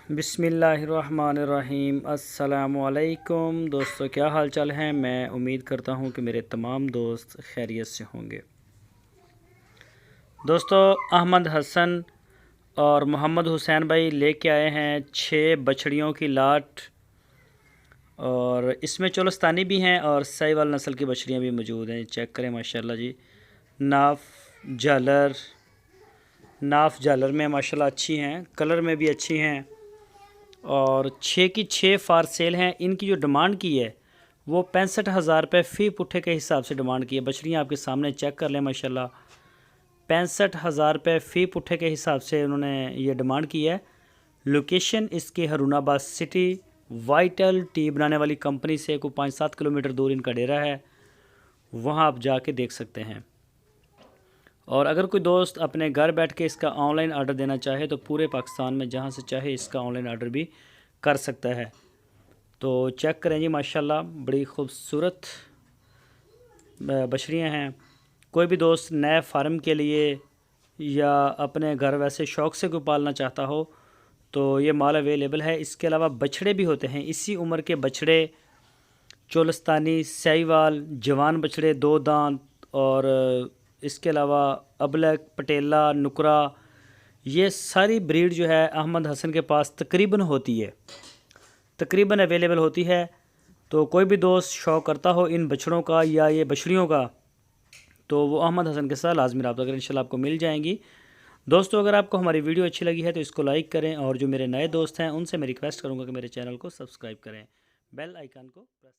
बिस्मिल्लाहिर्रहमानिर्रहीम। अस्सलामुअलैकुम दोस्तों, क्या हाल चाल है। मैं उम्मीद करता हूँ कि मेरे तमाम दोस्त खैरियत से होंगे। दोस्तों, अहमद हसन और मोहम्मद हुसैन भाई लेके आए हैं 6 बछड़ियों की लाट, और इसमें चोलस्तानी भी हैं और साहिवाल नस्ल की बछड़ियाँ भी मौजूद हैं। चेक करें माशाल्लाह जी। नाफ झालर में माशाल्लाह अच्छी हैं, कलर में भी अच्छी हैं, और 6 की 6 फार सेल हैं। इनकी जो डिमांड की है वो 65,000 रुपये फ़ी पुट्ठे के हिसाब से डिमांड की है। बछड़ियाँ आपके सामने चेक कर लें माशाल्लाह। 65,000 रुपये फ़ी पुट्ठे के हिसाब से उन्होंने ये डिमांड की है। लोकेशन इसकी हरुणाबाद सिटी, वाइटल टी बनाने वाली कंपनी से कोई 5-7 किलोमीटर दूर इनका डेरा है, वहाँ आप जाके देख सकते हैं। और अगर कोई दोस्त अपने घर बैठ के इसका ऑनलाइन ऑर्डर देना चाहे तो पूरे पाकिस्तान में जहाँ से चाहे इसका ऑनलाइन ऑर्डर भी कर सकता है। तो चेक करें जी माशाल्लाह, बड़ी खूबसूरत बछड़ियाँ हैं। कोई भी दोस्त नए फार्म के लिए या अपने घर वैसे शौक़ से कोई पालना चाहता हो तो ये माल अवेलेबल है। इसके अलावा बछड़े भी होते हैं, इसी उम्र के बछड़े, चोलस्तानी, साहिवाल, जवान बछड़े, 2 दांत, और इसके अलावा अबलक, पटेला, नुकरा, ये सारी ब्रीड जो है अहमद हसन के पास तकरीबन अवेलेबल होती है। तो कोई भी दोस्त शौक़ करता हो इन बछड़ों का या ये बछड़ियों का तो वो अहमद हसन के साथ लाजमी रब्ता करें, इंशाल्लाह आपको मिल जाएंगी। दोस्तों, अगर आपको हमारी वीडियो अच्छी लगी है तो इसको लाइक करें, और जो मेरे नए दोस्त हैं उनसे मैं रिक्वेस्ट करूँगा कि मेरे चैनल को सब्सक्राइब करें, बेल आइकन को प्रेस